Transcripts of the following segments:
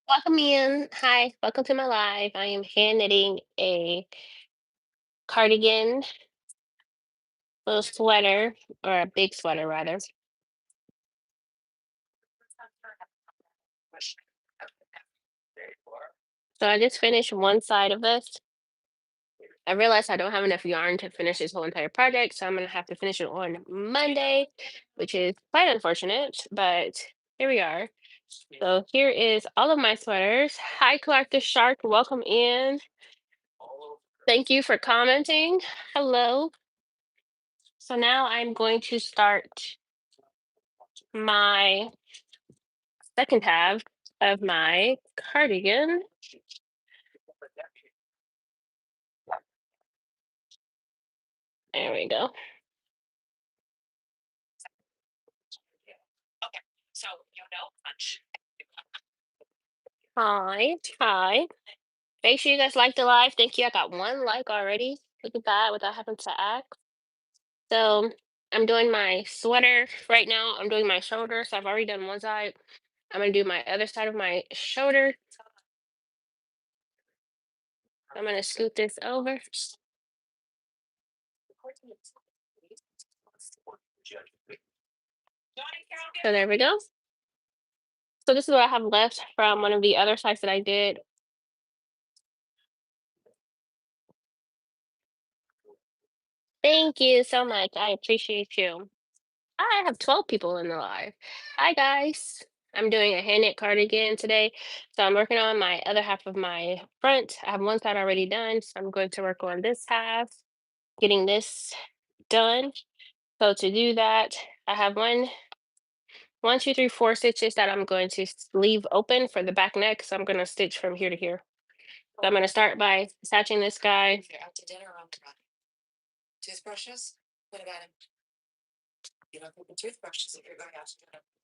Welcome in. Hi, welcome to my live. I am hand knitting a cardigan, little sweater, or a big sweater rather. So I just finished one side of this. I realized I don't have enough yarn to finish this whole entire project, so I'm gonna have to finish it on Monday, which is quite unfortunate, but here we are. So here is all of my sweaters. Hi, Clark the Shark. Welcome in. Thank you for commenting. Hello. So now I'm going to start my second half of my cardigan. There we go. Hi, hi. Make sure you guys like the live. Thank you. I got one like already. Look at that without having to ask. So I'm doing my sweater right now. I'm doing my shoulder. So I've already done one side. I'm gonna do my other side of my shoulder. I'm gonna scoot this over. So there we go. So this is what I have left from one of the other sides that I did. Thank you so much. I appreciate you. I have 12 people in the live. Hi guys. I'm doing a hand knit cardigan today. So I'm working on my other half of my front. I have one side already done. So I'm going to work on this half, getting this done. So to do that, I have one, two, three, four stitches that I'm going to leave open for the back neck. So I'm going to stitch from here to here. So I'm going to start by attaching this guy.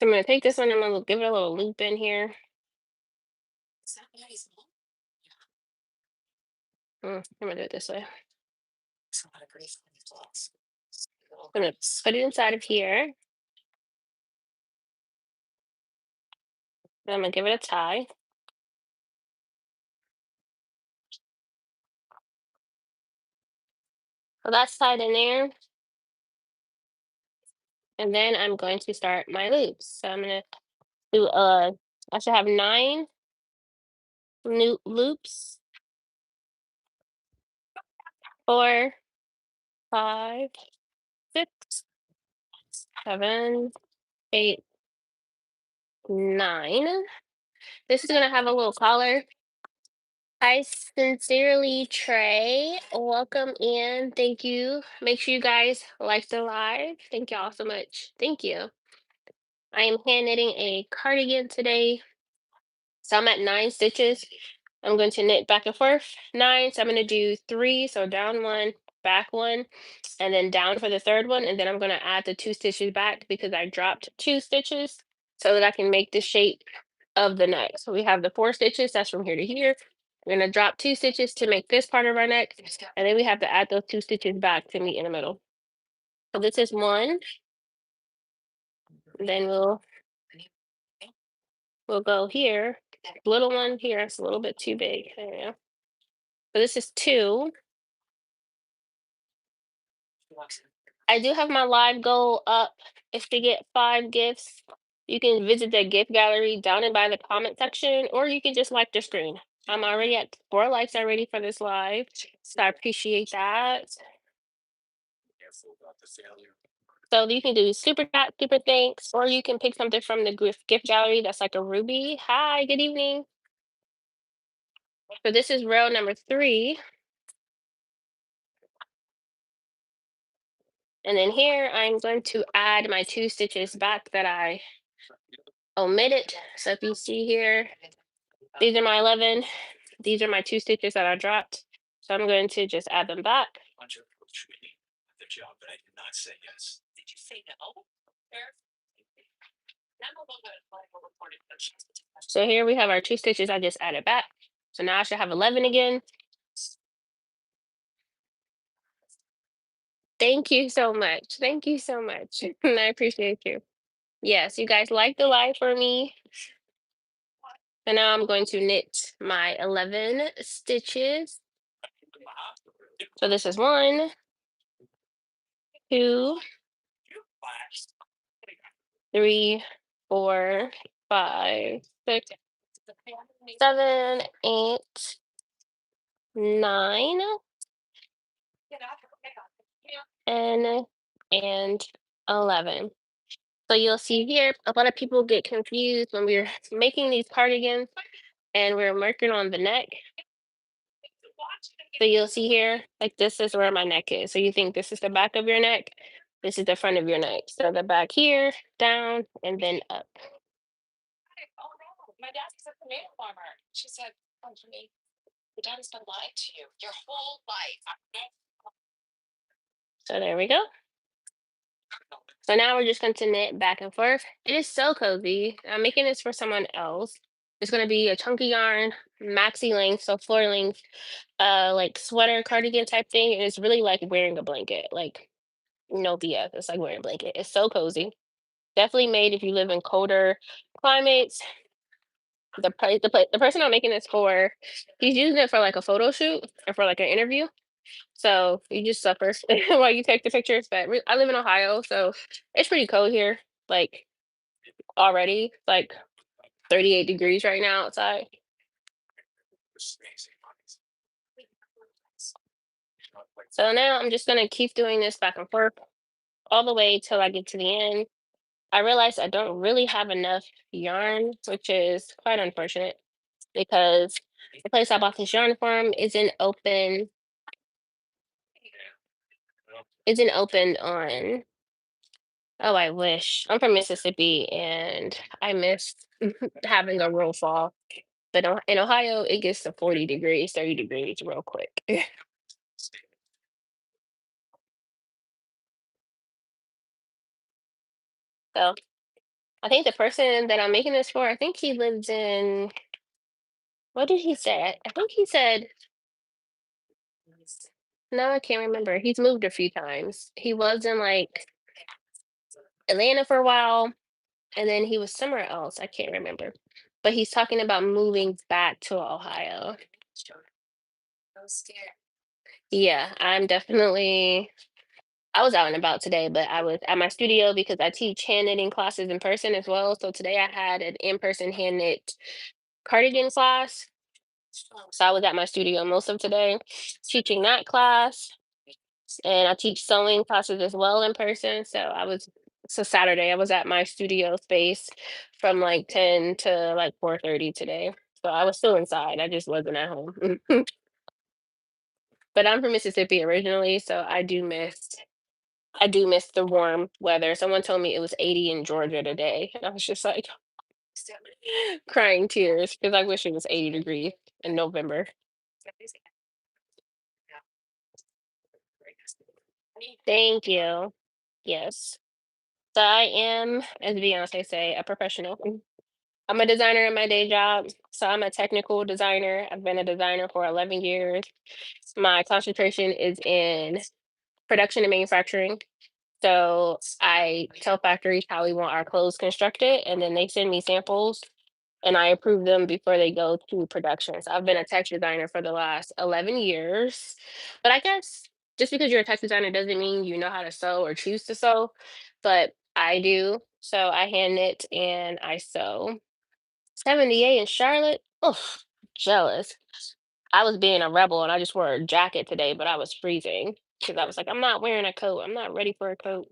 So I'm going to take this one and I'm going to give it a little loop in here. I'm going to do it this way. I'm going to put it inside of here. Then I'm going to give it a tie. So that's tied in there. And then I'm going to start my loops. So I'm going to do, I should have 9 new loops. 4, 5, 6, 7, 8, 9. This is going to have a little collar. I sincerely, Trey. Welcome in. Thank you. Make sure you guys like the live. Thank you all so much. Thank you. I am hand knitting a cardigan today. So I'm at 9 stitches. I'm going to knit back and forth 9. So I'm going to do 3. So down 1, back 1, and then down for the third one. And then I'm going to add the 2 stitches back because I dropped 2 stitches so that I can make the shape of the neck. So we have the 4 stitches. That's from here to here. We're going to drop 2 stitches to make this part of our neck. And then we have to add those 2 stitches back to meet in the middle. So this is 1. Then we'll go here. Little one here. It's a little bit too big. There we go. So this is 2. I do have my live goal up. If to get 5 gifts, you can visit the gift gallery down and by the comment section, or you can just like the screen. I'm already at 4 likes already for this live, so I appreciate that. So you can do super chat, super thanks, or you can pick something from the gift gallery that's like a ruby. Hi, good evening. So this is row number 3. And then here I'm going to add my 2 stitches back that I omitted. So if you see here, these are my 11. These are my 2 stitches that I dropped. So I'm going to just add them back. So here we have our two stitches I just added back. So now I should have 11 again. Thank you so much. Thank you so much. I appreciate you. Yes, you guys like the live for me. So now I'm going to knit my 11 stitches. So this is 1, 2, 3, 4, 5, 6, 7, 8, 9, and 11. So you'll see here, a lot of people get confused when we're making these cardigans and we're working on the neck. So you'll see here, like this is where my neck is. So you think this is the back of your neck, this is the front of your neck. So the back here, down, and then up. So there we go. So now we're just going to knit back and forth. It is so cozy. I'm making this for someone else. It's going to be a chunky yarn, maxi length, so floor length, like sweater cardigan type thing. And it's really like wearing a blanket. Like no BS. It's like wearing a blanket. It's so cozy. Definitely made if you live in colder climates. The person I'm making this for, he's using it for like a photo shoot or for like an interview. So you just suffer while you take the pictures. But I live in Ohio, so it's pretty cold here. Like already, like 38 degrees right now outside. So now I'm just gonna keep doing this back and forth all the way till I get to the end. I realize I don't really have enough yarn, which is quite unfortunate because the place I bought this yarn from isn't open on. Oh, I wish. I'm from Mississippi and I miss having a real fall. But in Ohio, it gets to 40 degrees, 30 degrees real quick. So I think the person that I'm making this for, I think he lives in, what did he say? I think he said, no, I can't remember. He's moved a few times. He was in like Atlanta for a while, and then he was somewhere else. I can't remember. But he's talking about moving back to Ohio. Yeah, I'm definitely. I was out and about today, but I was at my studio because I teach hand knitting classes in person as well. So today I had an in-person hand knit cardigan class. So I was at my studio most of today teaching that class. And I teach sewing classes as well in person. So Saturday I was at my studio space from like 10 to like 4:30 today. So I was still inside. I just wasn't at home. But I'm from Mississippi originally, so I do miss the warm weather. Someone told me it was 80 in Georgia today. And I was just like crying tears because I wish it was 80 degrees in November. Thank you. Yes. So I am, as Beyonce say, a professional. I'm a designer in my day job. So I'm a technical designer. I've been a designer for 11 years. My concentration is in production and manufacturing. So I tell factories how we want our clothes constructed, and then they send me samples and I approve them before they go to production. So I've been a tech designer for the last 11 years. But I guess just because you're a tech designer doesn't mean you know how to sew or choose to sew. But I do. So I hand knit and I sew. 78 in Charlotte. Oh, jealous. I was being a rebel and I just wore a jacket today, but I was freezing because I was like, I'm not wearing a coat. I'm not ready for a coat.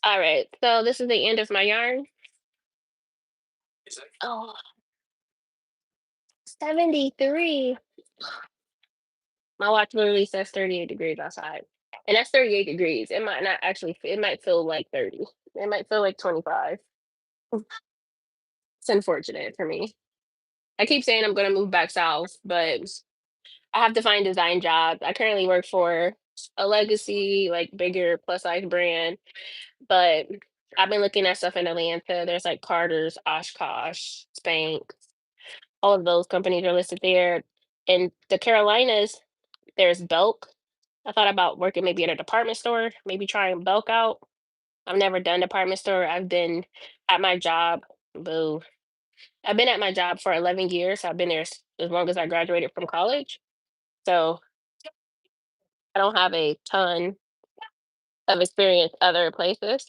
All right. So this is the end of my yarn. Oh, 73. My watch literally says 38 degrees outside. And that's 38 degrees. It might not actually, it might feel like 30. It might feel like 25. It's unfortunate for me. I keep saying I'm going to move back south, but I have to find design jobs. I currently work for a legacy, like bigger plus size brand, but I've been looking at stuff in Atlanta. There's like Carter's, Oshkosh, Spanx. All of those companies are listed there. In the Carolinas, there's Belk. I thought about working maybe at a department store, maybe trying Belk out. I've never done department store. I've been at my job. Boo. I've been at my job for 11 years. I've been there as long as I graduated from college. So I don't have a ton of experience other places.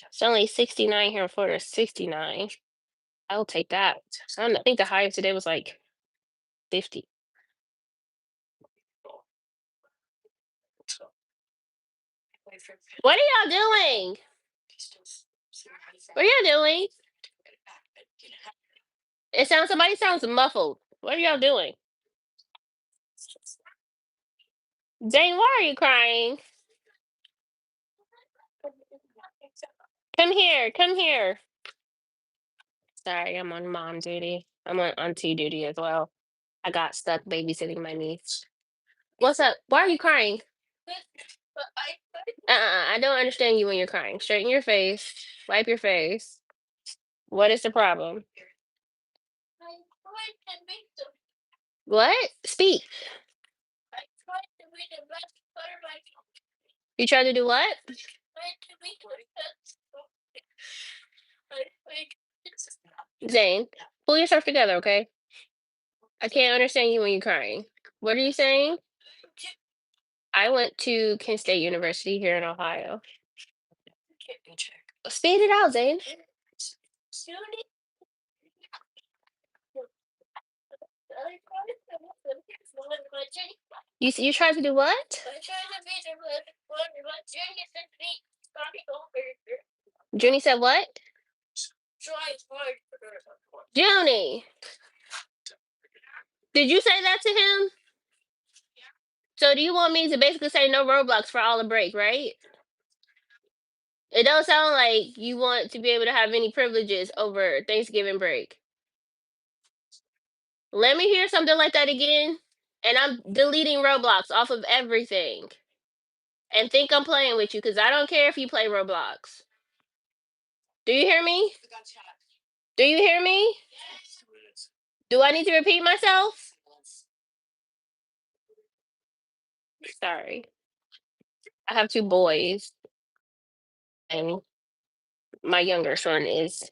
It's only 69 here in Florida. 69. I'll take that. I think the highest today was like 50. What are y'all doing? What are y'all doing? Somebody sounds muffled. What are y'all doing? Jane, why are you crying? Come here. Come here. Sorry, I'm on mom duty. I'm on auntie duty as well. I got stuck babysitting my niece. What's up? Why are you crying? I don't understand you when you're crying. Straighten your face. Wipe your face. What is the problem? What? Speak. You tried to do what? Zane, pull yourself together, okay? I can't understand you when you're crying. What are you saying? I went to Kent State University here in Ohio. Spit it out, Zane. You tried to do what? Junie said what? Junie, did you say that to him? So do you want me to basically say no Roblox for all the break, right? It don't sound like you want to be able to have any privileges over Thanksgiving break. Let me hear something like that again, and I'm deleting Roblox off of everything. And think I'm playing with you because I don't care if you play Roblox. Do you hear me? Do you hear me? Do I need to repeat myself? Sorry. I have two boys, and my younger son is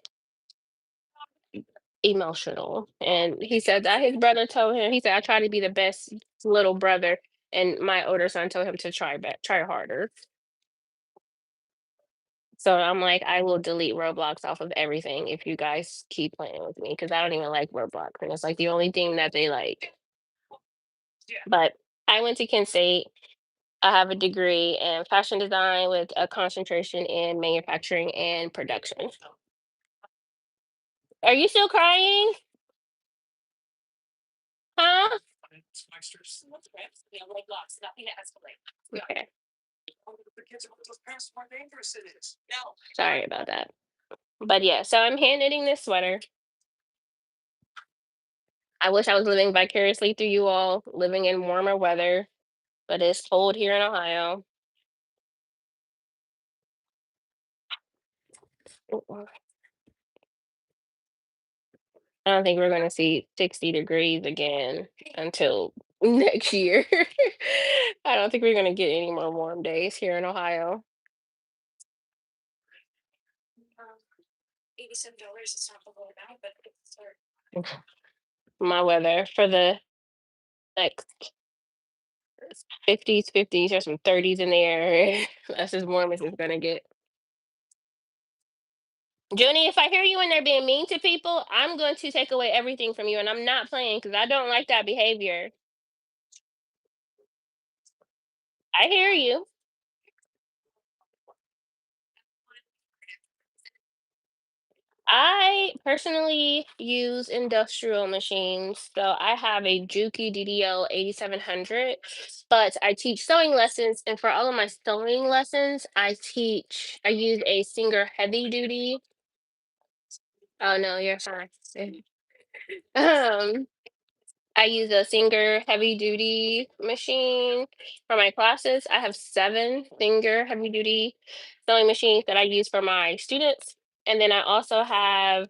emotional. And he said that his brother told him, he said, I try to be the best little brother. And my older son told him to try harder. So I'm like, I will delete Roblox off of everything if you guys keep playing with me because I don't even like Roblox. And it's like the only thing that they like. But I went to Kent State. I have a degree in fashion design with a concentration in manufacturing and production. Are you still crying? Huh? Okay. Sorry about that. But yeah, so I'm hand knitting this sweater. I wish I was living vicariously through you all, living in warmer weather, but it's cold here in Ohio. Mm-mm. I don't think we're going to see 60 degrees again until next year. I don't think we're going to get any more warm days here in Ohio. My weather for the next 50s, there's some 30s in there. That's as warm as it's going to get. Junie, if I hear you in there being mean to people, I'm going to take away everything from you, and I'm not playing because I don't like that behavior. I hear you. I personally use industrial machines. So I have a Juki DDL 8700, but I teach sewing lessons. And for all of my sewing lessons, I use a Singer heavy duty. Oh no, you're fine. Um, I use a Singer heavy duty machine for my classes. I have 7 Singer heavy duty sewing machines that I use for my students. And then I also have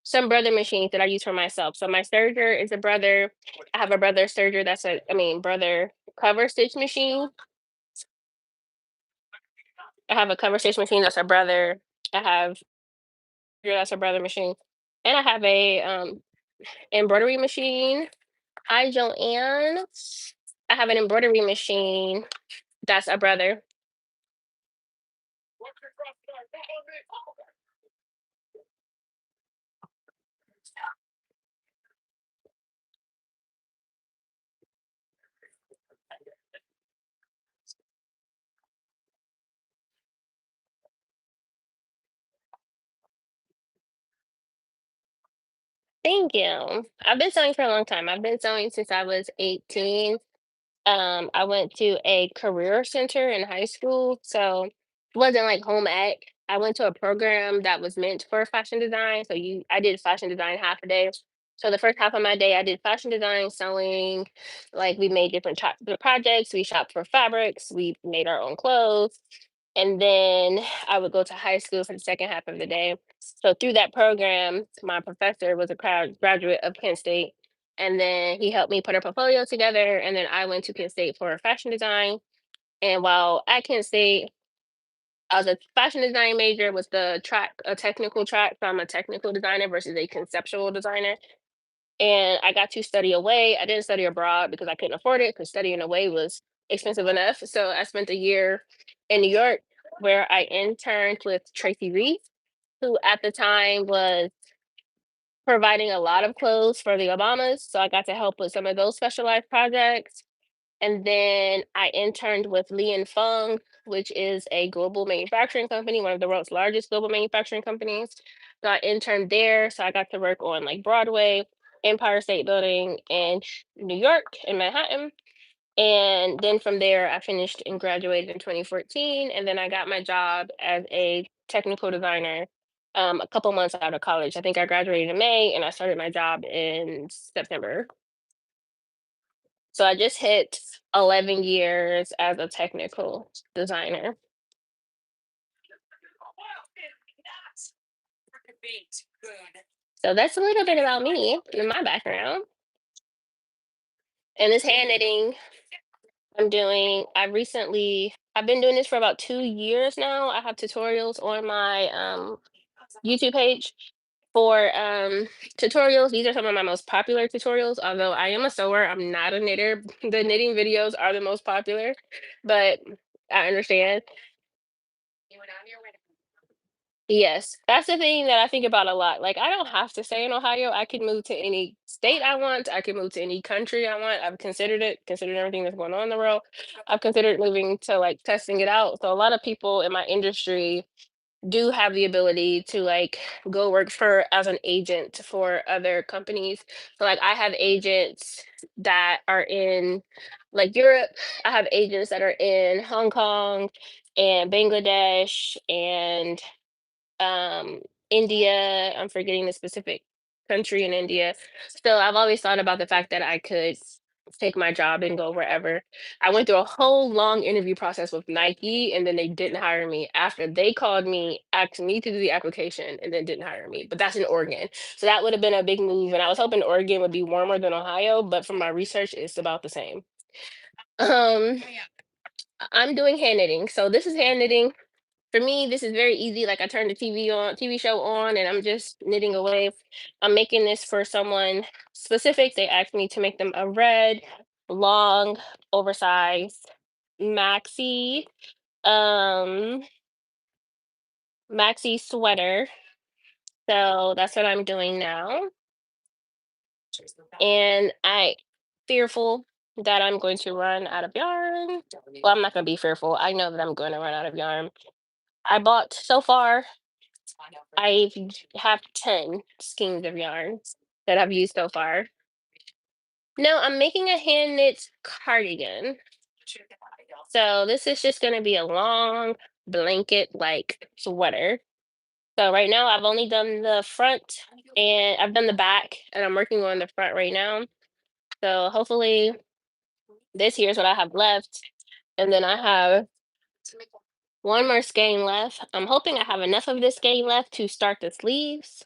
some brother machines that I use for myself. So my serger is a brother. I have a brother serger that's brother cover stitch machine. I have a cover stitch machine that's a brother. I have that's a brother machine. And I have a embroidery machine. Hi, Joanne. I have an embroidery machine. That's a brother. Thank you. I've been sewing for a long time. I've been sewing since I was 18. I went to a career center in high school, so it wasn't like home ec. I went to a program that was meant for fashion design. I did fashion design half a day. So the first half of my day, I did fashion design, sewing. Like we made different projects. We shopped for fabrics. We made our own clothes. And then I would go to high school for the second half of the day. So through that program, my professor was a graduate of Kent State, and then he helped me put a portfolio together. And then I went to Kent State for fashion design. And while at Kent State, I was a fashion design major with the track, a technical track. So I'm a technical designer versus a conceptual designer. And I got to study away. I didn't study abroad because I couldn't afford it because studying away was expensive enough. So I spent a year in New York where I interned with Tracy Reed, who at the time was providing a lot of clothes for the Obamas. So I got to help with some of those specialized projects. And then I interned with Li and Fung, which is a global manufacturing company, one of the world's largest global manufacturing companies. So I interned there. So I got to work on like Broadway, Empire State Building in New York, in Manhattan. And then from there, I finished and graduated in 2014. And then I got my job as a technical designer a couple months out of college. I think I graduated in May and I started my job in September. So I just hit 11 years as a technical designer. So that's a little bit about me and my background. And this hand knitting I've been doing this for about 2 years now. I have tutorials on my YouTube page for tutorials. These are some of my most popular tutorials. Although I am a sewer, I'm not a knitter. The knitting videos are the most popular, but I understand. Yes, that's the thing that I think about a lot. Like, I don't have to stay in Ohio. I can move to any state I want. I can move to any country I want. I've considered it, considered everything that's going on in the world. I've considered moving to like testing it out. So a lot of people in my industry do have the ability to like go work for as an agent for other companies. So like I have agents that are in like Europe. I have agents that are in Hong Kong and Bangladesh and um India. I'm forgetting the specific country in India. So I've always thought about the fact that I could take my job and go wherever. I went through a whole long interview process with Nike and then they didn't hire me after they called me, asked me to do the application and then didn't hire me. But that's in Oregon. So that would have been a big move. And I was hoping Oregon would be warmer than Ohio, but from my research, it's about the same. Um, I'm doing hand knitting. So this is hand knitting. For me, this is very easy. Like I turn the TV show on, and I'm just knitting away. I'm making this for someone specific. They asked me to make them a red, long, oversized maxi, um, maxi sweater. So that's what I'm doing now. And I fearful that I'm going to run out of yarn. Well, I'm not going to be fearful. I know that I'm going to run out of yarn. I bought so far I have 10 skeins of yarn that I've used so far. No, I'm making a hand knit cardigan. So this is just going to be a long blanket like sweater. So right now I've only done the front and I've done the back and I'm working on the front right now. So hopefully this here's what I have left. And then I have one more skein left. I'm hoping I have enough of this skein left to start the sleeves.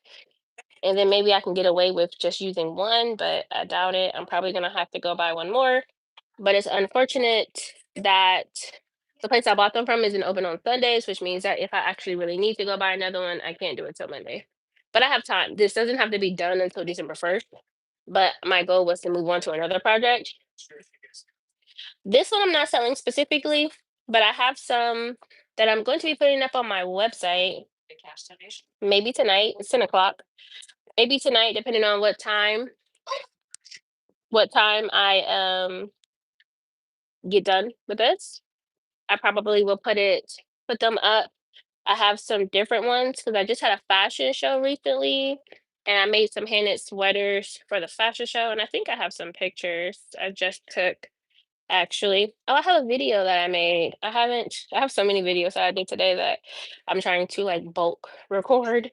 And then maybe I can get away with just using one, but I doubt it. I'm probably gonna have to go buy one more. But it's unfortunate that the place I bought them from isn't open on Sundays, which means that if I actually really need to go buy another one, I can't do it till Monday. But I have time. This doesn't have to be done until December 1st. But my goal was to move on to another project. This one I'm not selling specifically, but I have some that I'm going to be putting up on my website maybe tonight. It's 10 o'clock. Maybe tonight, depending on what time I get done with this. I probably will put them up. I have some different ones because I just had a fashion show recently and I made some handmade sweaters for the fashion show. And I think I have some pictures I just took actually. Oh, I have a video that I made. I have so many videos that I did today that I'm trying to like bulk record.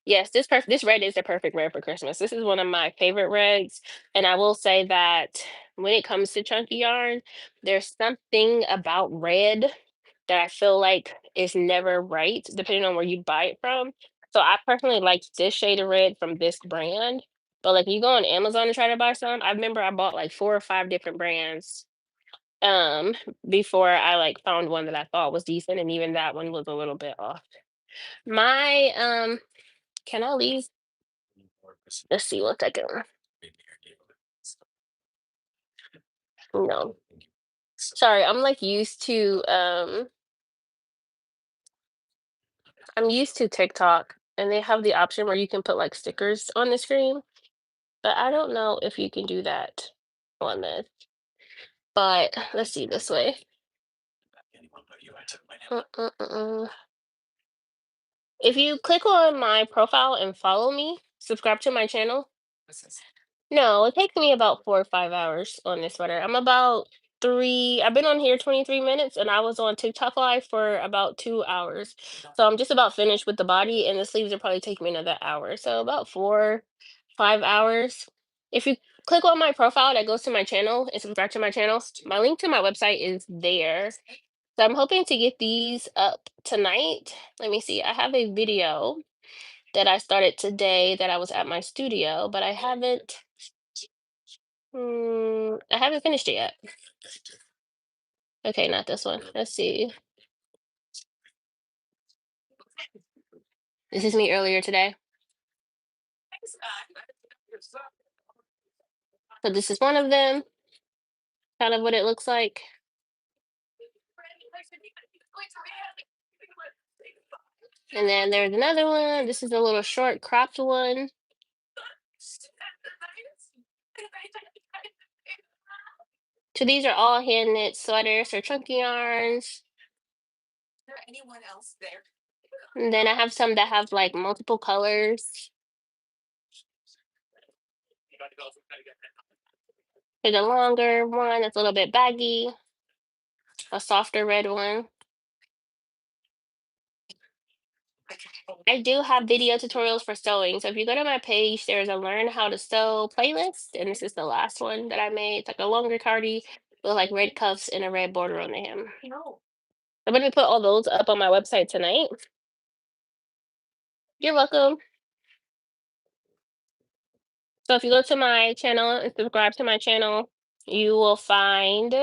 Yes, this red is the perfect red for Christmas. This is one of my favorite reds, and I will say that when it comes to chunky yarn, there's something about red that I feel like is never right, depending on where you buy it from. So I personally like this shade of red from this brand, but like you go on Amazon and try to buy some, I remember I bought like 4 or 5 different brands um before I like found one that I thought was decent, and even that one was a little bit off. My can I leave? Let's see, one second. No. Sorry, I'm used to TikTok and they have the option where you can put like stickers on the screen, but I don't know if you can do that on this. But let's see this way. Uh. If you click on my profile and follow me, subscribe to my channel. No, it takes me about 4 or 5 hours on this sweater. I've been on here 23 minutes and I was on TikTok live for about 2 hours. So I'm just about finished with the body and the sleeves will probably take me another hour. So about 4, 5 hours. If you click on my profile that goes to my channel and subscribe to my channel, my link to my website is there. So I'm hoping to get these up tonight. Let me see. I have a video that I started today that I was at my studio, but I haven't finished it yet. Okay, not this one. Let's see. This is me earlier today. So this is one of them, kind of what it looks like. And then there's another one. This is a little short cropped one. So these are all hand knit sweaters or chunky yarns. And then I have some that have like multiple colors. There's a longer one that's a little bit baggy, a softer red one. I do have video tutorials for sewing. So if you go to my page, there's a learn how to sew playlist. And this is the last one that I made. It's like a longer cardi with like red cuffs and a red border on the hem. I'm going to put all those up on my website tonight. You're welcome. So if you go to my channel and subscribe to my channel, you will find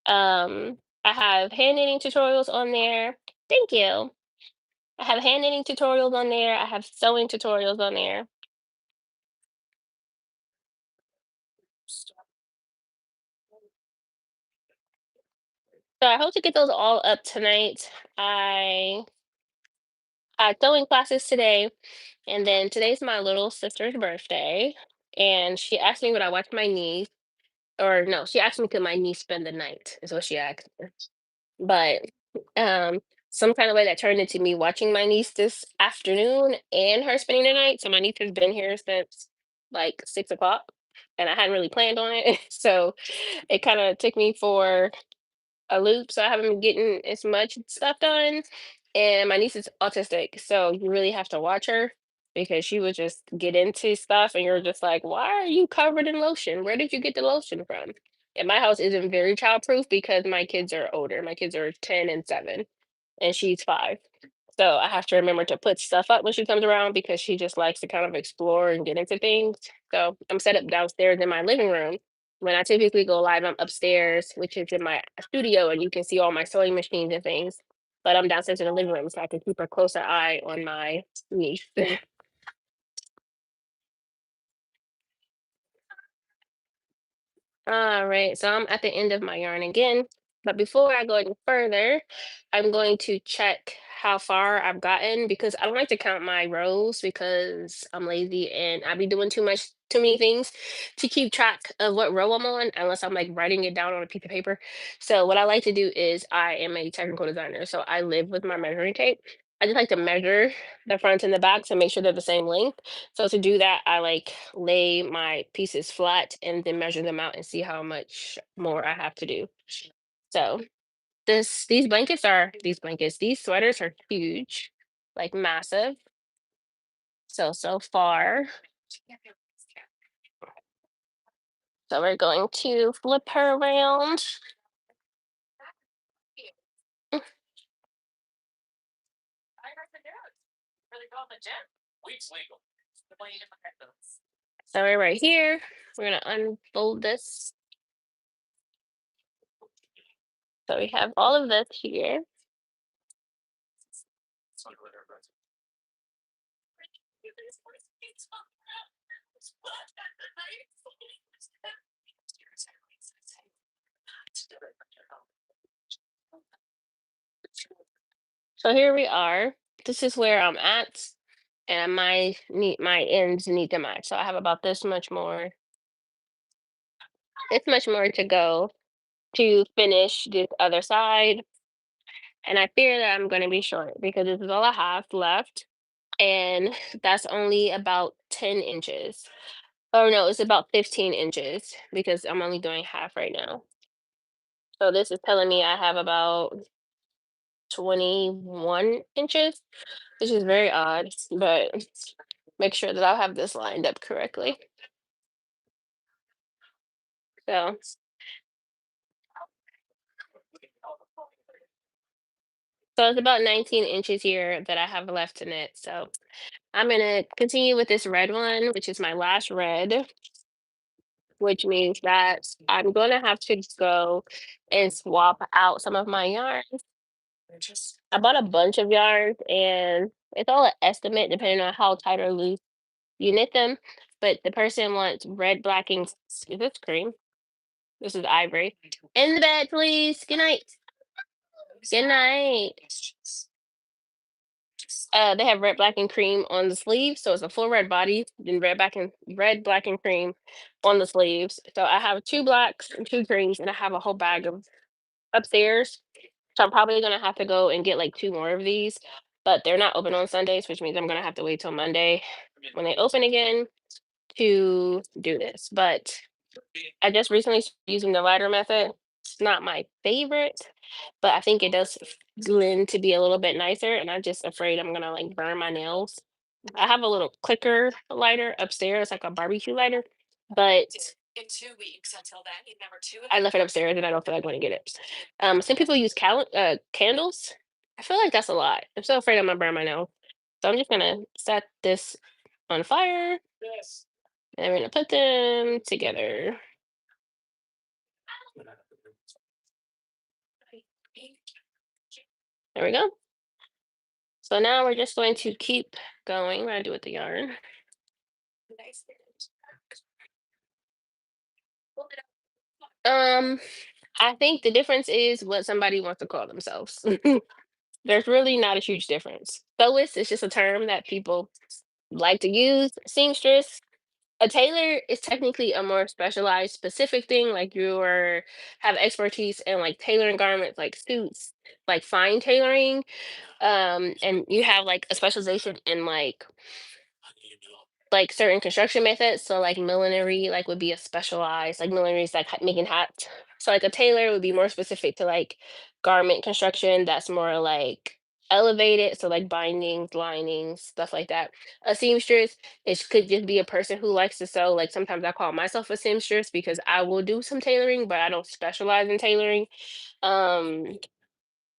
I have hand knitting tutorials on there. Thank you. I have hand knitting tutorials on there. I have sewing tutorials on there. So I hope to get those all up tonight. I had sewing classes today, and then today's my little sister's birthday, and she asked me would I watch my niece, or no, she asked me could my niece spend the night, is what she asked. But um, some kind of way that turned into me watching my niece this afternoon and her spending the night. So my niece has been here since like 6 o'clock, and I hadn't really planned on it, so it kind of took me for a loop. So I haven't been getting as much stuff done. And my niece is autistic, so you really have to watch her because she would just get into stuff and you're just like, "Why are you covered in lotion? Where did you get the lotion from?" And my house isn't very childproof because my kids are older. My kids are 10 and 7, and she's 5. So I have to remember to put stuff up when she comes around because she just likes to kind of explore and get into things. So I'm set up downstairs in my living room. When I typically go live, I'm upstairs, which is in my studio, and you can see all my sewing machines and things. But I'm downstairs in the living room so I can keep a closer eye on my niece. All right, so I'm at the end of my yarn again. But before I go any further, I'm going to check how far I've gotten because I don't like to count my rows because I'm lazy and I be doing too many things to keep track of what row I'm on unless I'm like writing it down on a piece of paper. So what I like to do is I am a technical designer, so I live with my measuring tape. I just like to measure the front and the back to make sure they're the same length. So to do that, I like lay my pieces flat and then measure them out and see how much more I have to do. So these sweaters are huge, like massive. So far. So we're going to flip her around. So we're right here. We're gonna unfold this. So we have all of this here. So here we are. This is where I'm at, and my ends need to match. So I have about this much more to go to finish this other side. And I fear that I'm going to be short because this is all I have left. And that's only about 10 inches. Oh no, it's about 15 inches because I'm only doing half right now. So this is telling me I have about 21 inches, which is very odd, but make sure that I'll have this lined up correctly. So, so it's about 19 inches here that I have left in it. So I'm gonna continue with this red one, which is my last red, which means that I'm gonna have to go and swap out some of my yarn. I bought a bunch of yarns and it's all an estimate depending on how tight or loose you knit them. But the person wants red, black, and is this cream? This is ivory. In the bed, please. Good night. Good night. They have red, black, and cream on the sleeves, so it's a full red body, then red, black, and cream on the sleeves. So I have two blacks and two creams, and I have a whole bag of upstairs. So I'm probably gonna have to go and get like two more of these, but they're not open on Sundays, which means I'm gonna have to wait till Monday when they open again to do this. But I just recently started using the lighter method. It's not my favorite, but I think it does lend to be a little bit nicer. And I'm just afraid I'm gonna like burn my nails. I have a little clicker lighter upstairs, like a barbecue lighter, but I left it upstairs and I don't feel like going to get it. Some people use candles. I feel like that's a lot. I'm so afraid I'm gonna burn my nail. So I'm just gonna set this on fire and we're gonna put them together. There we go. So now we're just going to keep going. We're gonna do with the yarn. Um, I think the difference is what somebody wants to call themselves. There's really not a huge difference. Sewist is just a term that people like to use. Seamstress, a tailor is technically a more specialized, specific thing. Like have expertise in like tailoring garments, like suits, like fine tailoring. And you have like a specialization in like certain construction methods. So like millinery, like would be a specialized like millinery is like making hats. So like a tailor would be more specific to like garment construction. That's more like elevated, so like bindings, linings, stuff like that. A seamstress, it could just be a person who likes to sew. Like sometimes I call myself a seamstress because I will do some tailoring, but I don't specialize in tailoring. Um,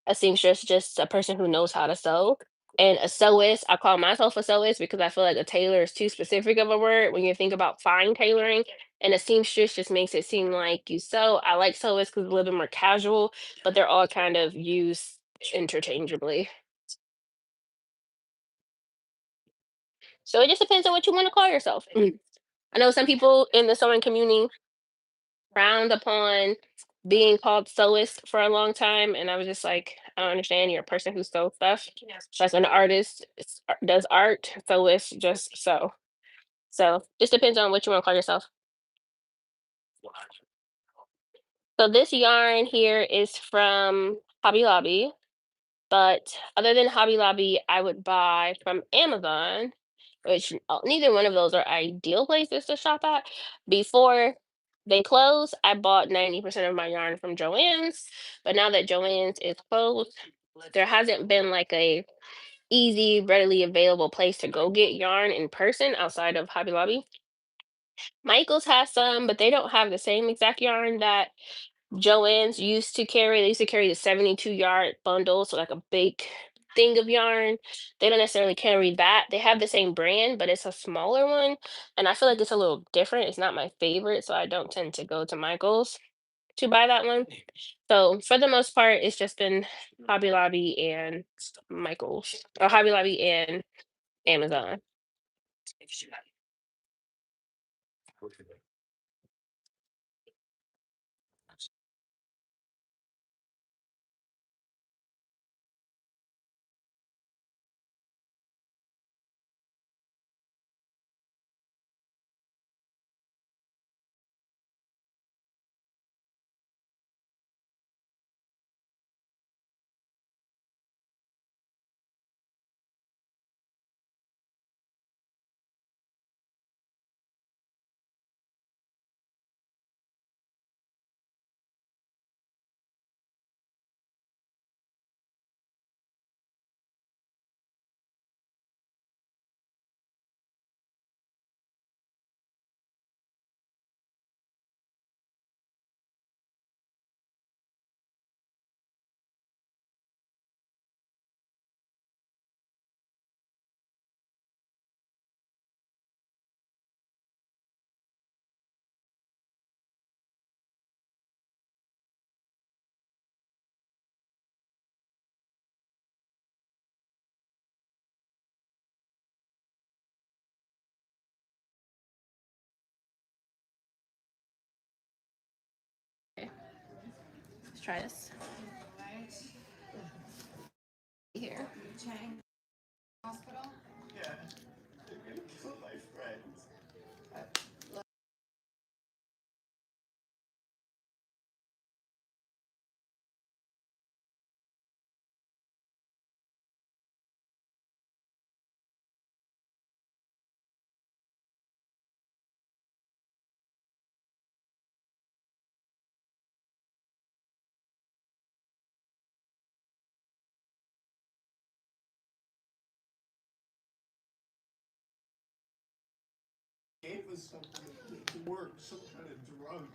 a seamstress, just a person who knows how to sew. And a sewist, I call myself a sewist because I feel like a tailor is too specific of a word when you think about fine tailoring. And a seamstress just makes it seem like you sew. I like sewists because it's a little bit more casual, but they're all kind of used interchangeably. So it just depends on what you want to call yourself. I know some people in the sewing community frowned upon being called sewist for a long time, and I was just like, I don't understand. You're a person who sews stuff. That's an artist, does art. Sewist just sew. So just depends on what you want to call yourself. So this yarn here is from Hobby Lobby. But other than Hobby Lobby, I would buy from Amazon, which neither one of those are ideal places to shop at. Before they closed, I bought 90% of my yarn from Joann's. But now that Joann's is closed, there hasn't been like a easy, readily available place to go get yarn in person outside of Hobby Lobby. Michael's has some, but they don't have the same exact yarn that Joann's used to carry. They used to carry the 72-yard bundle, so like a big thing of yarn. They don't necessarily carry that. They have the same brand, but it's a smaller one. And I feel like it's a little different. It's not my favorite, so I don't tend to go to Michael's to buy that one. So for the most part, it's just been Hobby Lobby and Michael's, or Hobby Lobby and Amazon. Okay, let's try this here.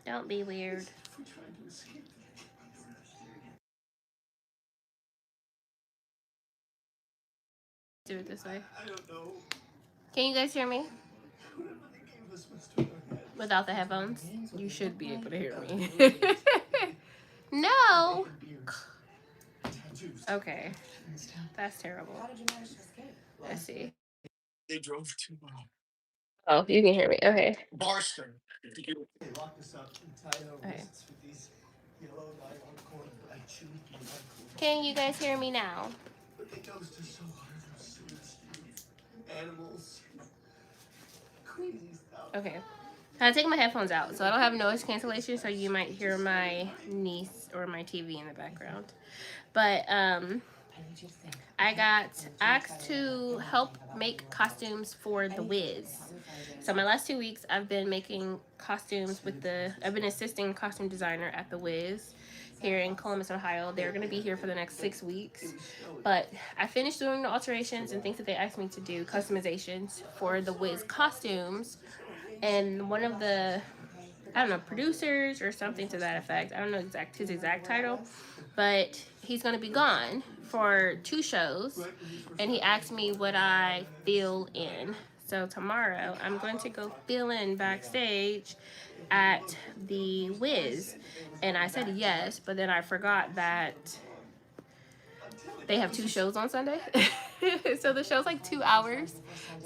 Don't be weird. Do it this way. Can you guys hear me? Without the headphones? You should be able to hear me. No! Okay. That's terrible. Let's see. Oh, you can hear me. Okay. Okay. Can you guys hear me now? Okay. I take my headphones out, so I don't have noise cancellation, so you might hear my niece or my TV in the background. But I got asked to help make costumes for the Wiz. So my last 2 weeks, I've been making costumes with I've been assisting costume designer at the Wiz, here in Columbus, Ohio. They're going to be here for the next 6 weeks. But I finished doing the alterations and things that they asked me to do, customizations for the Wiz costumes. And one of the, I don't know, producers or something to that effect, I don't know his exact title, but he's going to be gone for 2 shows. And he asked me would I fill in. So tomorrow I'm going to go fill in backstage at the Wiz. And I said yes, but then I forgot that they have 2 shows on Sunday. So the show's like 2 hours.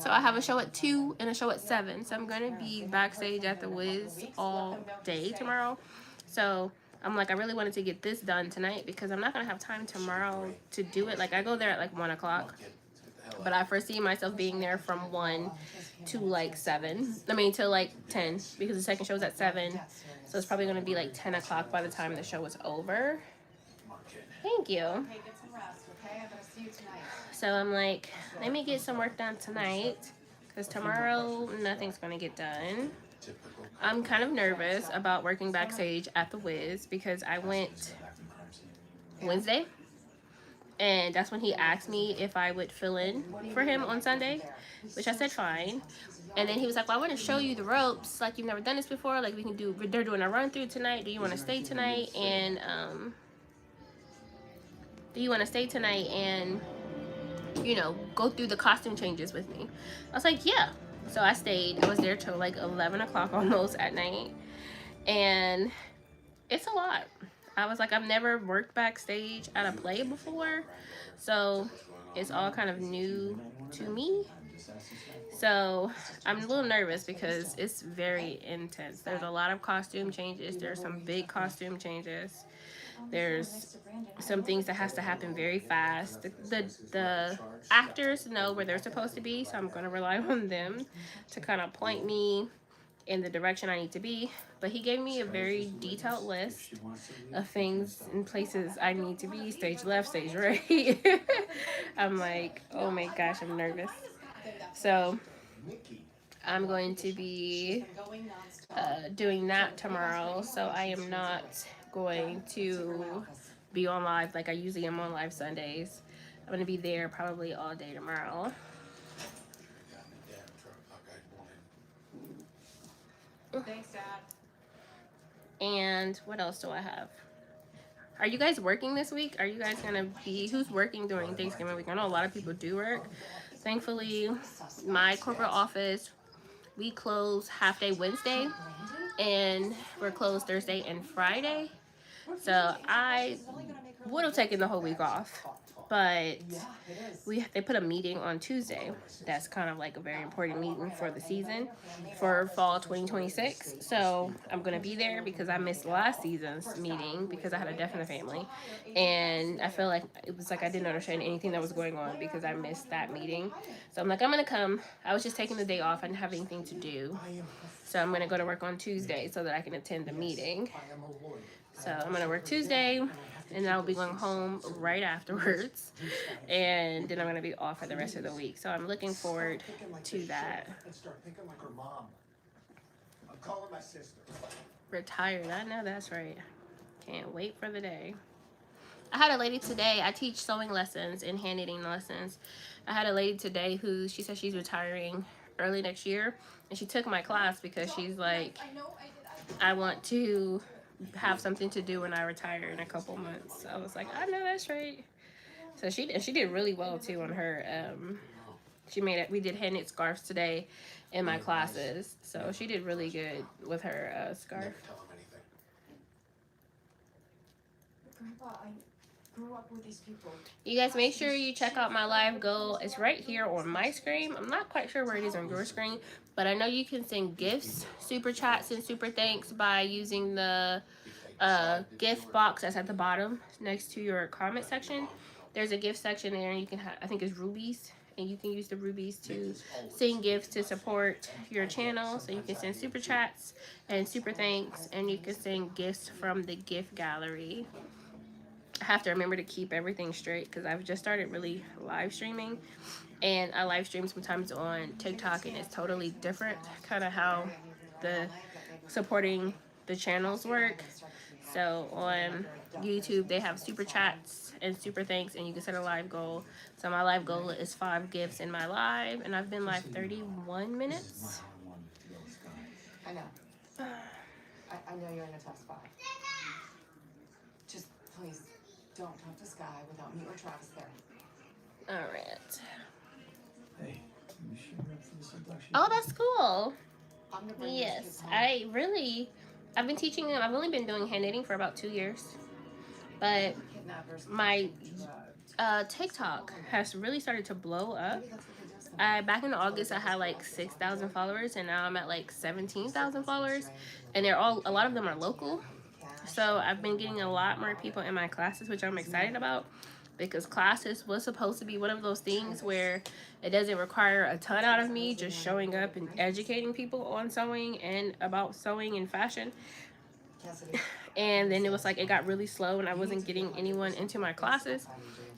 So I have a show at 2 and a show at 7. So I'm going to be backstage at the Wiz all day tomorrow. So I'm like, I really wanted to get this done tonight because I'm not going to have time tomorrow to do it. Like I go there at like 1 o'clock. But I foresee myself being there from 1 to like 7. I mean, till like 10 because the second show's at 7. So it's probably going to be like 10 o'clock by the time the show is over. Thank you. So I'm like, let me get some work done tonight because tomorrow nothing's going to get done. I'm kind of nervous about working backstage at the Wiz because I went Wednesday. And that's when he asked me if I would fill in for him on Sunday, which I said fine. And then he was like, well, I want to show you the ropes. Like, you've never done this before. Like, we can do, they're doing a run through tonight. Do you want to stay tonight? And, you know, go through the costume changes with me? I was like, yeah. So I stayed. I was there till like 11 o'clock almost at night. And it's a lot. I was like, I've never worked backstage at a play before, so it's all kind of new to me. So I'm a little nervous because it's very intense. There's a lot of costume changes. There's some big costume changes. There's some things that has to happen very fast. The actors know where they're supposed to be, so I'm going to rely on them to kind of point me in the direction I need to be. But he gave me a very detailed list of things and places I need to be, stage left, stage right. I'm like, oh my gosh, I'm nervous. So I'm going to be doing that tomorrow. So I am not going to be on live like I usually am on live Sundays. I'm going to be there probably all day tomorrow. Thanks, Dad. And what else do I have? Are you guys working this week? Are you guys gonna be, who's working during Thanksgiving week? I know a lot of people do work. Thankfully, my corporate office, we close half day Wednesday and we're closed Thursday and Friday. So I would have taken the whole week off, but they put a meeting on Tuesday. That's kind of like a very important meeting for the season for fall 2026. So I'm gonna be there because I missed last season's meeting because I had a death in the family, and I feel like it was like I didn't understand anything that was going on because I missed that meeting. So I'm like, I'm gonna come. I was just taking the day off. I didn't have anything to do, so I'm gonna go to work on Tuesday so that I can attend the meeting. So I'm gonna work Tuesday, and then I'll be going home right afterwards, and then I'm gonna be off for the rest of the week. So I'm looking forward to that. Retired, I know that's right. Can't wait for the day. I had a lady today, I teach sewing lessons and hand knitting lessons. I had a lady today who, she said she's retiring early next year, and she took my class because she's like, I want to have something to do when I retire in a couple months. So I was like, I know that's right. So she did really well too on her. She made it. We did hand knit scarves today in my classes, so she did really good with her scarf. Grandpa, I grew up with these people. You guys make sure you check out my live goal. It's right here on my screen. I'm not quite sure where it is on your screen, but I know you can send gifts, super chats, and super thanks by using the gift box that's at the bottom next to your comment section. There's a gift section there, and you can have, I think it's rubies, and you can use the rubies to send gifts to support your channel. So you can send super chats and super thanks, and you can send gifts from the gift gallery. I have to remember to keep everything straight because I've just started really live streaming, and I live stream sometimes on TikTok, and it's totally different kind of how the supporting the channels work. So on YouTube, they have super chats and super thanks, and you can set a live goal. So my live goal is 5 gifts in my live, and I've been live 31 minutes. I know. I know you're in a tough spot. Just please don't talk to Sky without me or Travis there. All right. Hey, you sure you're up for this induction? Oh, that's cool. I'm gonna bring Yes, these kids home. I've been teaching them. I've only been doing hand knitting for about 2 years, but my TikTok has really started to blow up. Back in August, I had like 6,000 followers, and now I'm at like 17,000 followers, and a lot of them are local. So I've been getting a lot more people in my classes, which I'm excited about, because classes was supposed to be one of those things where it doesn't require a ton out of me, just showing up and educating people on sewing and about sewing and fashion. And then it was like it got really slow and I wasn't getting anyone into my classes.